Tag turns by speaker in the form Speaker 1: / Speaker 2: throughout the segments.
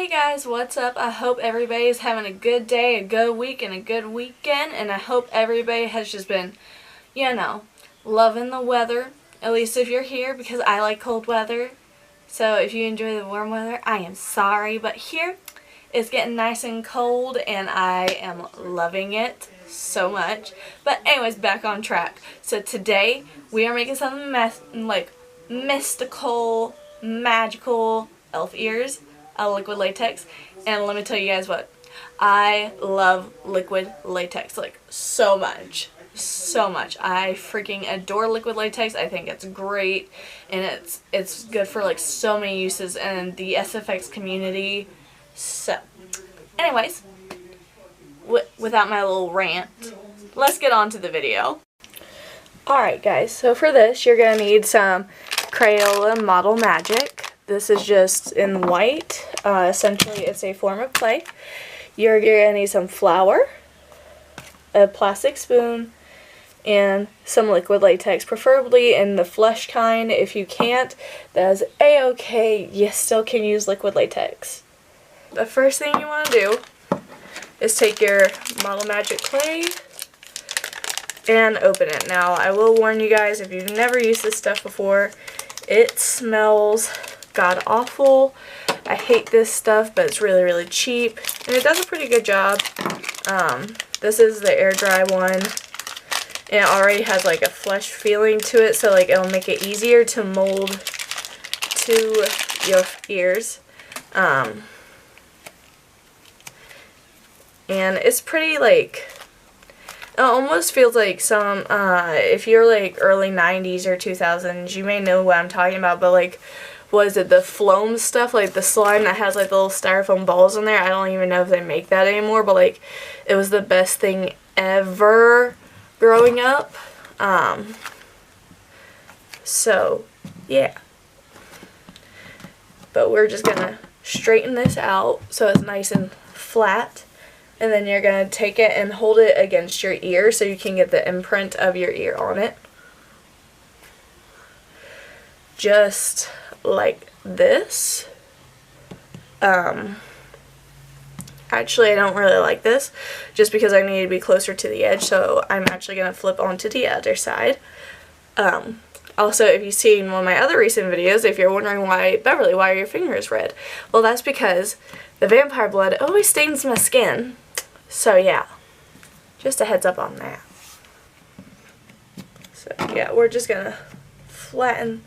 Speaker 1: Hey guys, what's up? I hope everybody is having a good day, a good week, and a good weekend, and I hope everybody has just been, loving the weather, at least if you're here, because I like cold weather. So if you enjoy the warm weather, I am sorry, but here it's getting nice and cold, and I am loving it so much. But anyways, back on track. So today we are making something mystical, magical elf ears, liquid latex. And let me tell you guys what, I love liquid latex like so much. So much. I freaking adore liquid latex. I think it's great, and it's good for like so many uses in the SFX community. So anyways, without my little rant, let's get on to the video. Alright guys, so for this you're going to need some Crayola Model Magic. This is just in white. Essentially it's a form of clay. You're going to need some flour, a plastic spoon, and some liquid latex, preferably in the flesh kind. If you can't, that is a-okay. You still can use liquid latex. The first thing you want to do is take your Model Magic clay and open it. Now, I will warn you guys, if you've never used this stuff before, it smells god-awful. I hate this stuff, but it's really, really cheap, and it does a pretty good job. This is the air dry one, and it already has like a flesh feeling to it, so like it'll make it easier to mold to your ears. And it's pretty like, it almost feels like some, if you're like early 90s or 2000s, you may know what I'm talking about, but like, was it the Floam stuff, like the slime that has like the little styrofoam balls in there? I don't even know if they make that anymore, but like, it was the best thing ever growing up. So, yeah. But we're just gonna straighten this out so it's nice and flat. And then you're going to take it and hold it against your ear so you can get the imprint of your ear on it. Just like this. Actually, I don't really like this just because I need to be closer to the edge, so I'm actually going to flip onto the other side. Also, if you've seen one of my other recent videos, if you're wondering why, Beverly, why are your fingers red? Well, that's because the vampire blood always stains my skin. So yeah, just a heads up on that. So yeah, we're just gonna flatten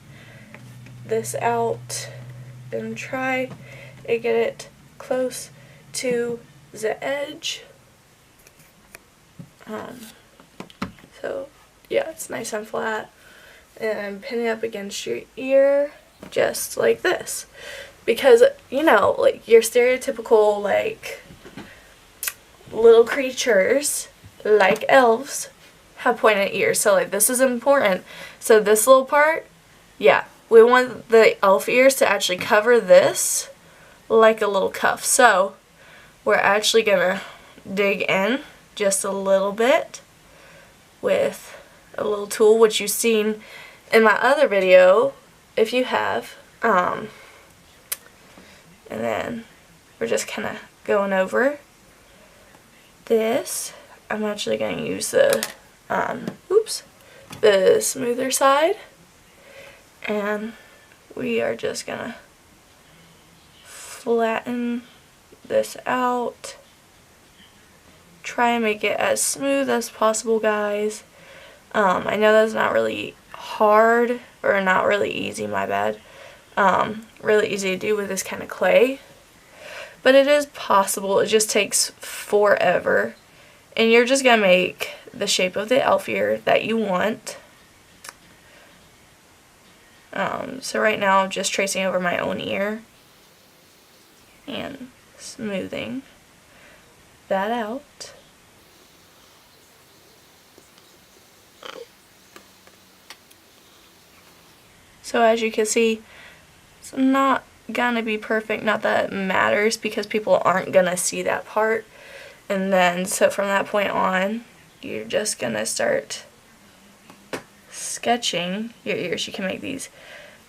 Speaker 1: this out and try to get it close to the edge. So yeah, it's nice and flat, and pin it up against your ear just like this, because like your stereotypical like little creatures like elves have pointed ears, so like this is important. So this little part, yeah, we want the elf ears to actually cover this like a little cuff. So we're actually gonna dig in just a little bit with a little tool, which you've seen in my other video if you have. And then we're just kind of going over this. I'm actually going to use the the smoother side, and we are just going to flatten this out. Try and make it as smooth as possible, guys. I know that's not really hard, or not really easy, my bad. Really easy to do with this kind of clay. But it is possible. It just takes forever. And you're just going to make the shape of the elf ear that you want. So right now I'm just tracing over my own ear and smoothing that out. So as you can see, it's not gonna be perfect, not that it matters because people aren't gonna see that part. And then so from that point on, you're just gonna start sketching your ears. You can make these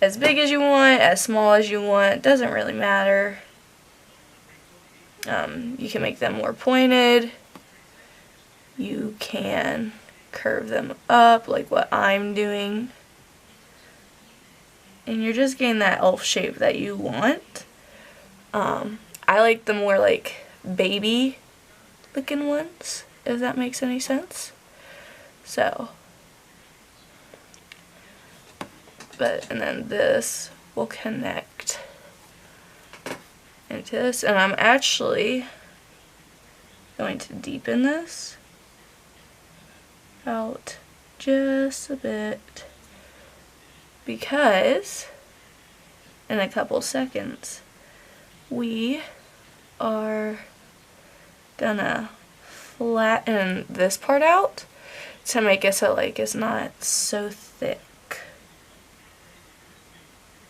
Speaker 1: as big as you want, as small as you want, doesn't really matter. You can make them more pointed. You can curve them up like what I'm doing. And you're just getting that elf shape that you want. I like the more like baby looking ones, if that makes any sense. So, and then this will connect into this, and I'm actually going to deepen this out just a bit, because in a couple seconds we are gonna flatten this part out to make it so like it's not so thick.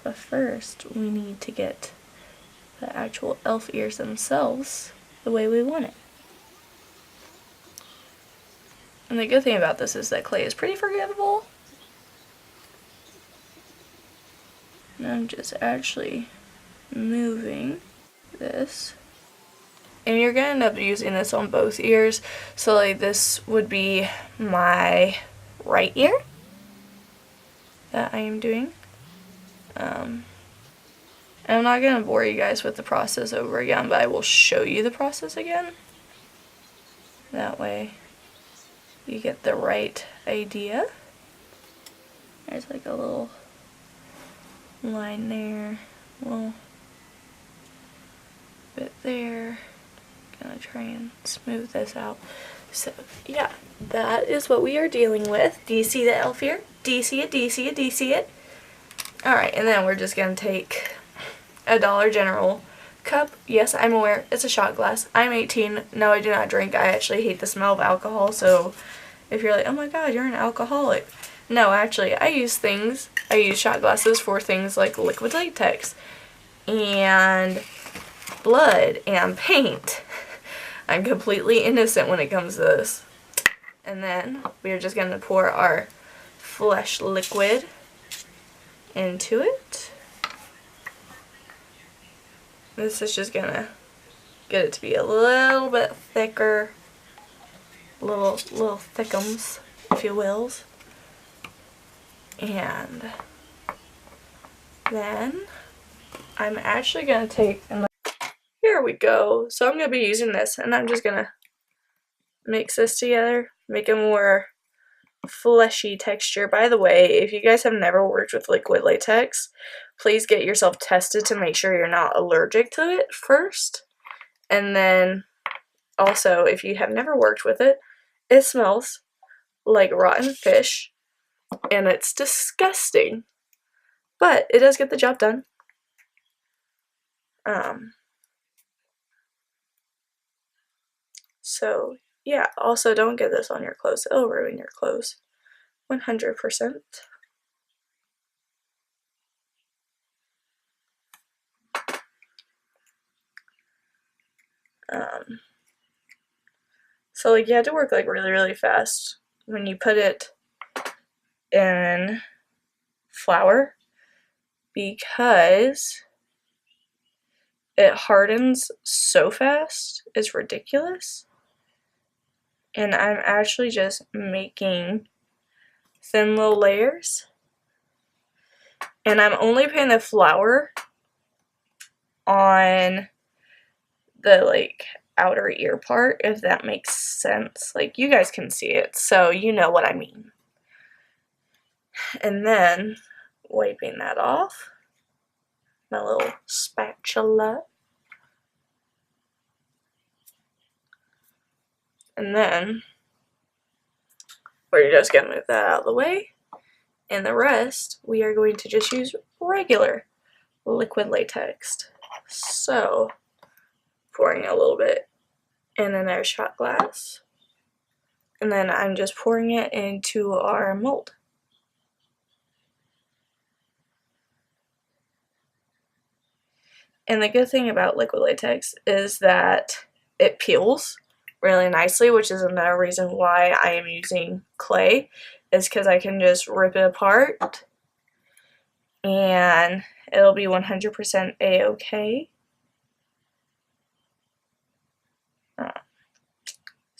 Speaker 1: But first we need to get the actual elf ears themselves the way we want it. And the good thing about this is that clay is pretty forgivable. And I'm just actually moving this. And you're gonna end up using this on both ears. So like this would be my right ear that I am doing. And I'm not gonna bore you guys with the process over again, but I will show you the process again. That way you get the right idea. There's like a little line there, a little bit there. Gonna try and smooth this out. So yeah, that is what we are dealing with. Do you see the elf here? Do you see it? Do you see it? Do you see it? Alright, and then we're just gonna take a Dollar General cup. Yes, I'm aware, it's a shot glass. I'm 18. No, I do not drink. I actually hate the smell of alcohol, so if you're like, oh my god, you're an alcoholic. No, actually, I use shot glasses for things like liquid latex and blood and paint. I'm completely innocent when it comes to this. And then we're just going to pour our flesh liquid into it. This is just going to get it to be a little bit thicker, little thickums, if you wills. And then I'm actually going to take, and here we go. So I'm going to be using this, and I'm just going to mix this together, make a more fleshy texture. By the way, if you guys have never worked with liquid latex, please get yourself tested to make sure you're not allergic to it first. And then also, if you have never worked with it, it smells like rotten fish, and it's disgusting. But it does get the job done. So yeah, also don't get this on your clothes. It'll ruin your clothes. 100%. So like you have to work like really fast when you put it in flour, because it hardens so fast. It's ridiculous. And I'm actually just making thin little layers. And I'm only putting the flour on the like outer ear part, if that makes sense. Like you guys can see it, so you know what I mean. And then wiping that off, my little spatula. And then we're just gonna move that out of the way. And the rest, we are going to just use regular liquid latex. So, pouring a little bit in another shot glass. And then I'm just pouring it into our mold. And the good thing about liquid latex is that it peels really nicely, which is another reason why I am using clay, is because I can just rip it apart and it'll be 100% a-okay.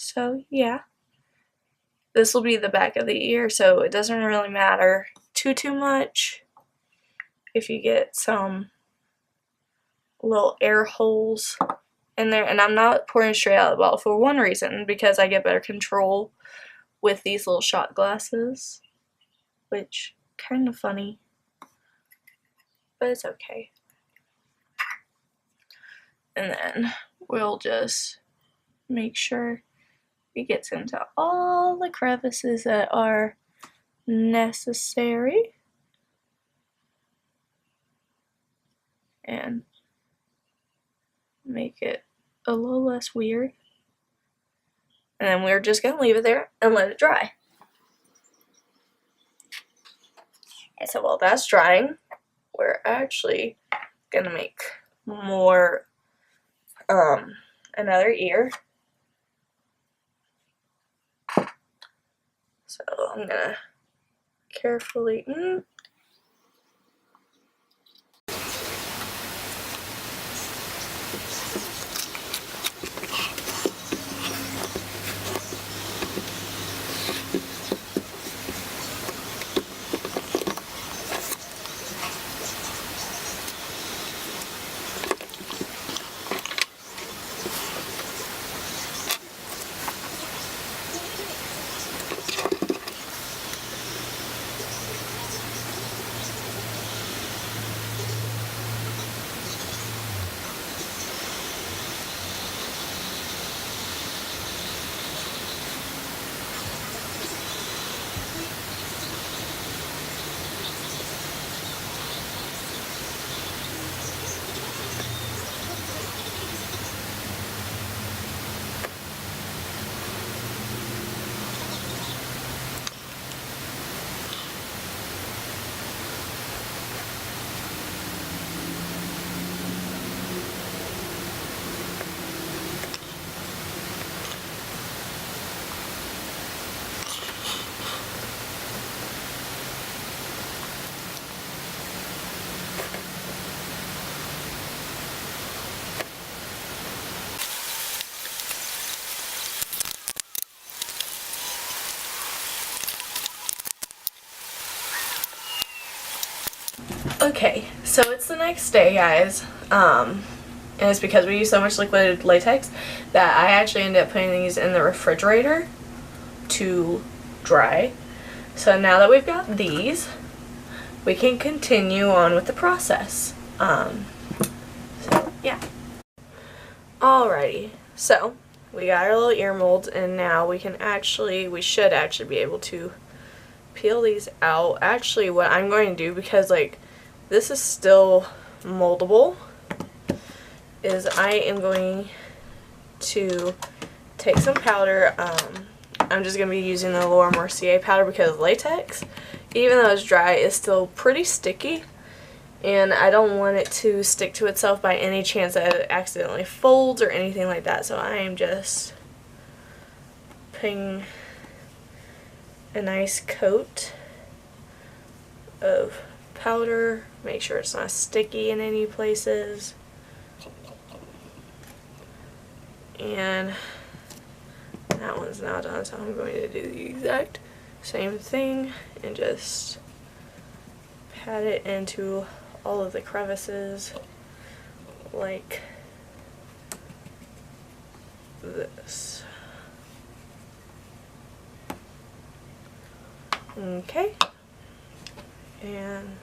Speaker 1: So yeah, this will be the back of the ear, so it doesn't really matter too much if you get some little air holes in there. And I'm not pouring straight out of the bottle for one reason, because I get better control with these little shot glasses, which kind of funny, but it's okay. And then we'll just make sure it gets into all the crevices that are necessary, and make it a little less weird. And then we're just going to leave it there and let it dry. And so while that's drying, we're actually going to make more, another ear. So I'm going to carefully, okay, so it's the next day, guys, and it's because we use so much liquid latex that I actually ended up putting these in the refrigerator to dry. So now that we've got these, we can continue on with the process. So yeah. Alrighty, so we got our little ear molds, and now we should actually be able to peel these out. Actually, what I'm going to do, because like this is still moldable, is I am going to take some powder. I'm just going to be using the Laura Mercier powder, because latex, even though it's dry, is still pretty sticky, and I don't want it to stick to itself by any chance that it accidentally folds or anything like that. So I am just putting a nice coat of powder. Make sure it's not sticky in any places. And that one's now done, so I'm going to do the exact same thing and just pat it into all of the crevices like this. Okay, and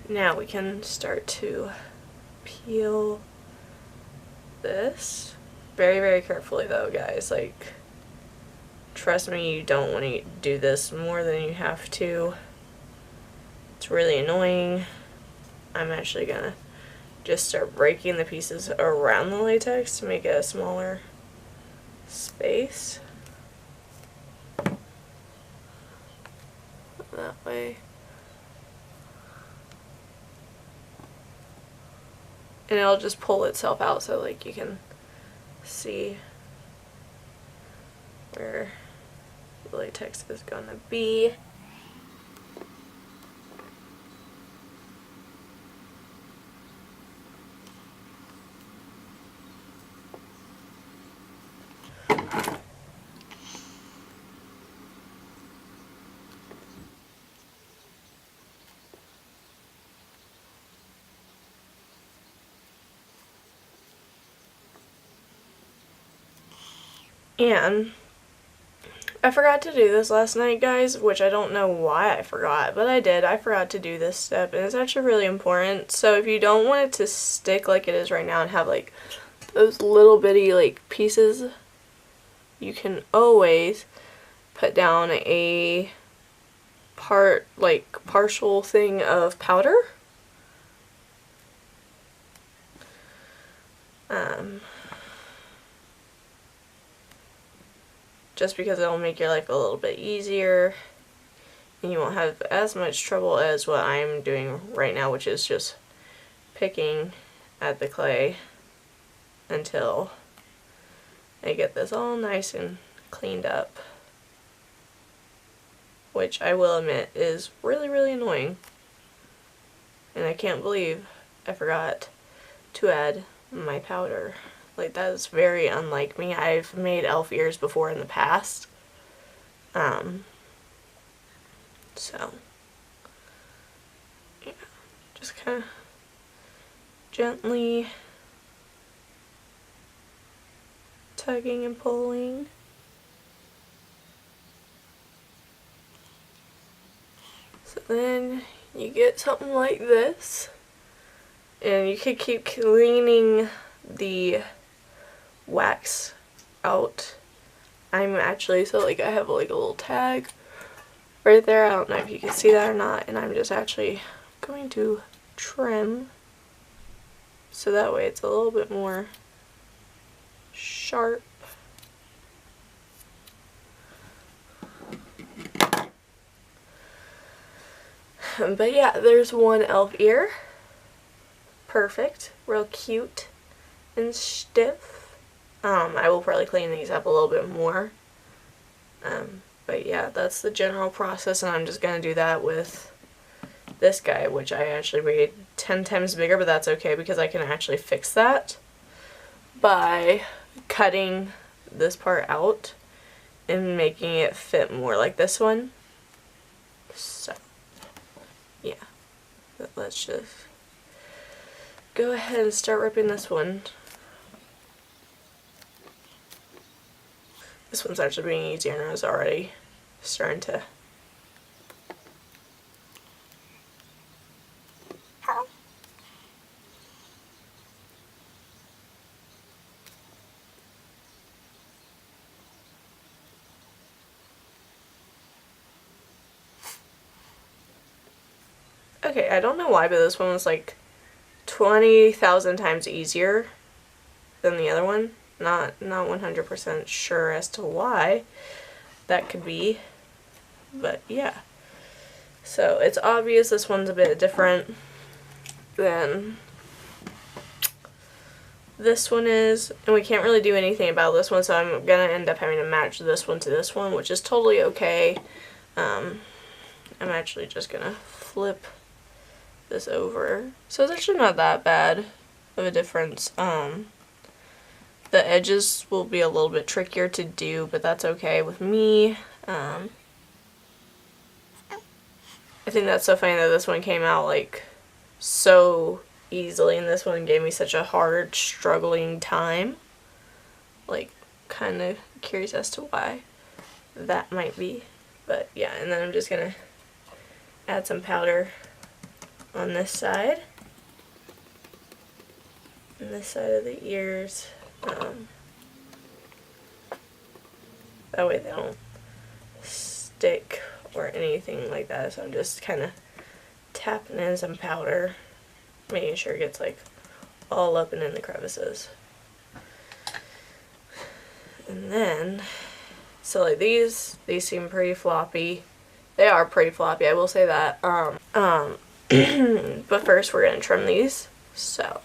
Speaker 1: now we can start to peel this very, very carefully though, guys. Like, trust me, you don't want to do this more than you have to. It's really annoying. I'm actually gonna just start breaking the pieces around the latex to make it a smaller space. That way. And it'll just pull itself out, so like you can see where the latex is gonna be. And I forgot to do this last night, guys, which I don't know why I forgot, but I did. I forgot to do this step, and it's actually really important. So if you don't want it to stick like it is right now and have like those little bitty like pieces, you can always put down a partial thing of powder. Just because it'll make your life a little bit easier and you won't have as much trouble as what I'm doing right now, which is just picking at the clay until I get this all nice and cleaned up, which I will admit is really, really annoying. And I can't believe I forgot to add my powder. Like, that is very unlike me. I've made elf ears before in the past. So, yeah, just kind of gently tugging and pulling. So then you get something like this, and you could keep cleaning the wax out. I'm actually, so like I have like a little tag right there. I don't know if you can see that or not, and I'm just actually going to trim so that way it's a little bit more sharp. But yeah, there's one elf ear. Perfect. Real cute and stiff. I will probably clean these up a little bit more. But yeah, that's the general process, and I'm just going to do that with this guy, which I actually made 10 times bigger, but that's okay because I can actually fix that by cutting this part out and making it fit more like this one. So, yeah. But let's just go ahead and start ripping this one. This one's actually being easier and I was already starting to Okay, I don't know why, but this one was like 20,000 times easier than the other one. Not 100% sure as to why that could be, but yeah. So it's obvious this one's a bit different than this one is, and we can't really do anything about this one, so I'm gonna end up having to match this one to this one, which is totally okay. I'm actually just gonna flip this over. So it's actually not that bad of a difference. The edges will be a little bit trickier to do, but that's okay with me. I think that's so funny that this one came out like so easily and this one gave me such a hard, struggling time. Like, kind of curious as to why that might be. But yeah, and then I'm just gonna add some powder on this side. And this side of the ears. That way they don't stick or anything like that. So I'm just kind of tapping in some powder, making sure it gets like all up and in the crevices. And then, so like these seem pretty floppy. They are pretty floppy, I will say that. But first we're gonna trim these. So.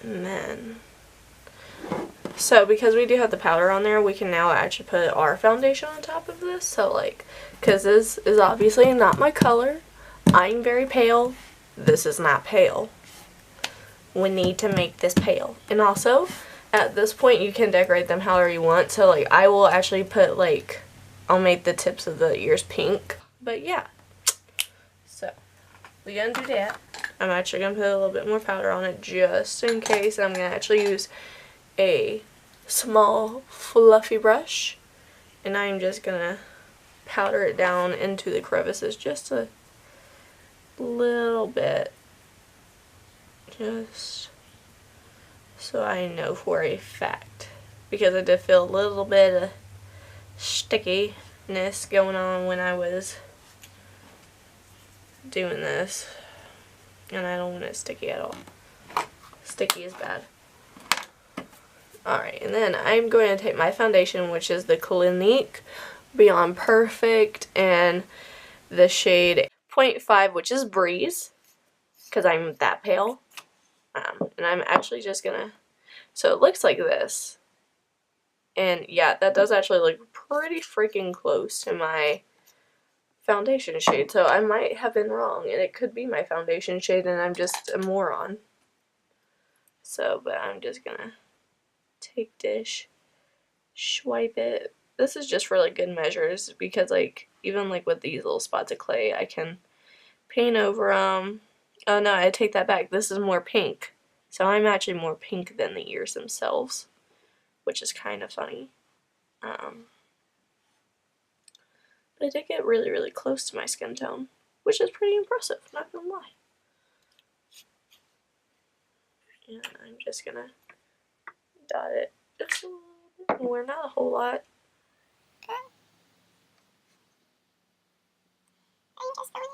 Speaker 1: And then, so because we do have the powder on there, we can now actually put our foundation on top of this. So like, because this is obviously not my color. I'm very pale. This is not pale. We need to make this pale. And also, at this point, you can decorate them however you want. So like, I will actually put like, I'll make the tips of the ears pink. But yeah. So, we're gonna do that. I'm actually gonna put a little bit more powder on it just in case. I'm gonna actually use a small fluffy brush, and I'm just gonna powder it down into the crevices just a little bit, just so I know for a fact, because I did feel a little bit of stickiness going on when I was doing this, and I don't want it sticky at all. Sticky is bad. Alright, and then I'm going to take my foundation, which is the Clinique Beyond Perfect, and the shade 0.5, which is Breeze, because I'm that pale. And I'm actually just gonna, so it looks like this. And yeah, that does actually look pretty freaking close to my foundation shade. So I might have been wrong, and it could be my foundation shade, and I'm just a moron. So, but I'm just gonna take this, swipe it. This is just for like good measures, because like even like with these little spots of clay, I can paint over them. Oh no, I take that back. This is more pink. So I'm actually more pink than the ears themselves, which is kind of funny. But I did get really, really close to my skin tone, which is pretty impressive, not gonna lie. And I'm just gonna dot it just a little bit more, not a whole lot.
Speaker 2: Okay. I'm just going in,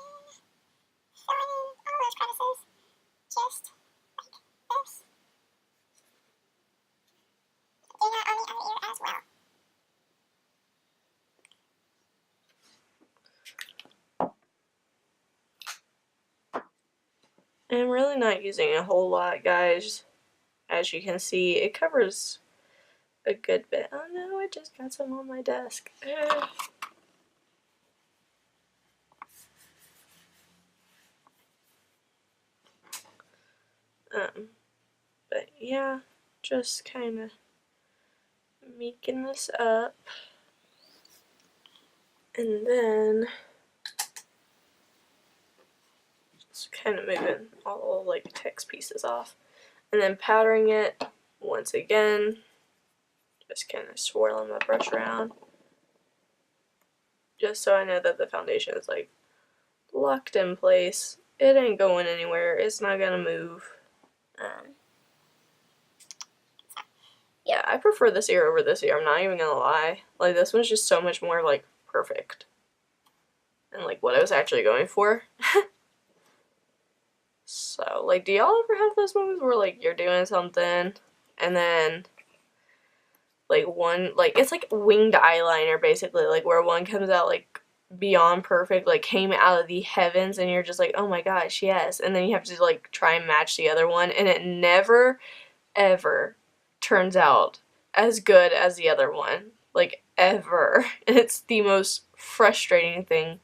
Speaker 2: filling in all those crevices, just like this. Do that on the other ear as well.
Speaker 1: And I'm really not using a whole lot, guys. As you can see, it covers a good bit. Oh no, I just got some on my desk. But yeah, just kind of making this up. And then just kind of moving all like text pieces off. And then powdering it once again. Just kind of swirling my brush around. Just so I know that the foundation is like locked in place. It ain't going anywhere. It's not gonna move. Yeah, I prefer this ear over this ear. I'm not even gonna lie. Like, this one's just so much more like perfect. And like what I was actually going for. So, like, do y'all ever have those moments where like you're doing something and then like one, like, it's like winged eyeliner basically, like where one comes out like beyond perfect, like came out of the heavens, and you're just like, oh my gosh, yes, and then you have to like try and match the other one, and it never ever turns out as good as the other one, like ever. And it's the most frustrating thing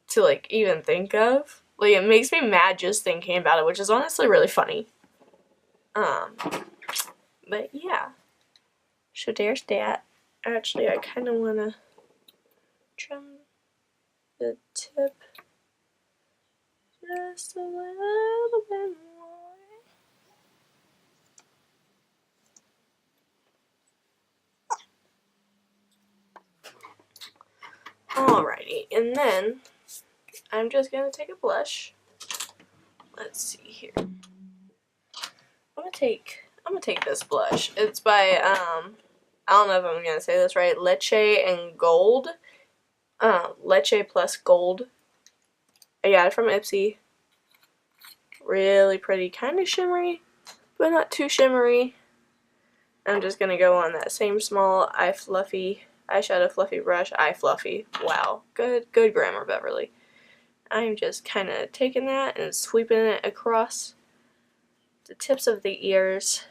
Speaker 1: to like even think of. Like, it makes me mad just thinking about it, which is honestly really funny. But yeah. So there's that. Actually, I kind of want to trim the tip just a little bit more. Alrighty, and then I'm just gonna take a blush. Let's see here. I'm gonna take this blush. It's by I don't know if I'm gonna say this right. Leche and Gold. Leche plus Gold. I got it from Ipsy. Really pretty, kind of shimmery, but not too shimmery. I'm just gonna go on that same small eyeshadow fluffy brush. Eye fluffy. Wow, good grammar, Beverly. I'm just kind of taking that and sweeping it across the tips of the ears.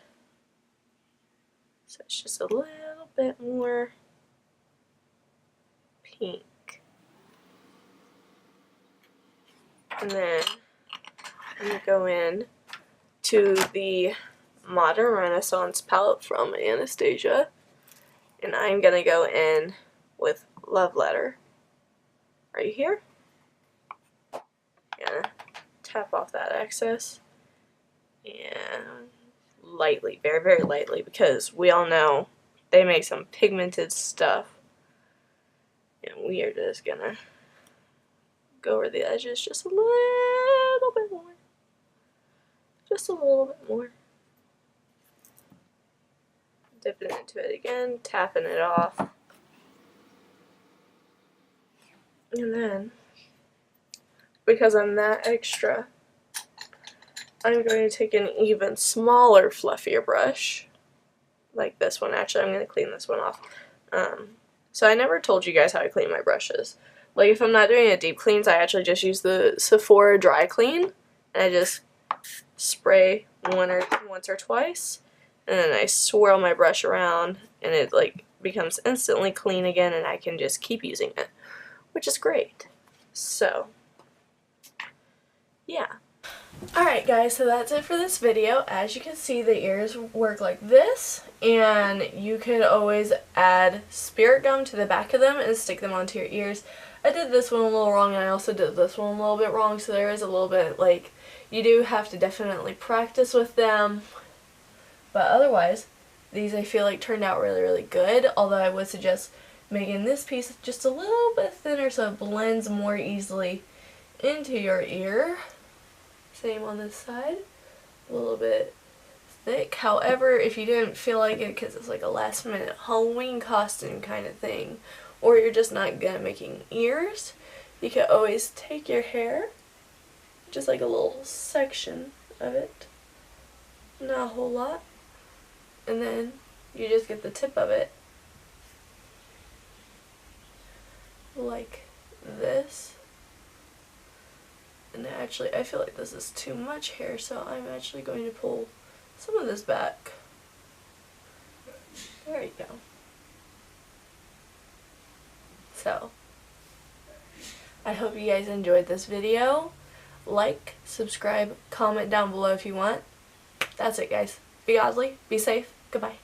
Speaker 1: So it's just a little bit more pink. And then I'm going to go in to the Modern Renaissance palette from Anastasia. And I'm going to go in with Love Letter right here. Gonna tap off that excess. And lightly, very, very lightly, because we all know they make some pigmented stuff. And we are just going to go over the edges just a little bit more. Just a little bit more. Dipping into it again, tapping it off. And then, because I'm that extra, I'm going to take an even smaller, fluffier brush. Like this one. Actually, I'm going to clean this one off. So I never told you guys how I clean my brushes. Like if I'm not doing a deep cleans, I actually just use the Sephora dry clean. And I just spray once or twice. And then I swirl my brush around and it like becomes instantly clean again and I can just keep using it. Which is great. So, yeah. Alright guys, so that's it for this video. As you can see, the ears work like this, and you could always add spirit gum to the back of them and stick them onto your ears. I did this one a little wrong, and I also did this one a little bit wrong, so there is a little bit, like, you do have to definitely practice with them, but otherwise, these I feel like turned out really, really good, although I would suggest making this piece just a little bit thinner so it blends more easily into your ear. Same on this side, a little bit thick. However, if you didn't feel like it because it's like a last minute Halloween costume kind of thing, or you're just not good at making ears, you can always take your hair, just like a little section of it, not a whole lot, and then you just get the tip of it like this. And actually, I feel like this is too much hair, so I'm actually going to pull some of this back. There you go. So, I hope you guys enjoyed this video. Like, subscribe, comment down below if you want. That's it, guys. Be godly, be safe, goodbye.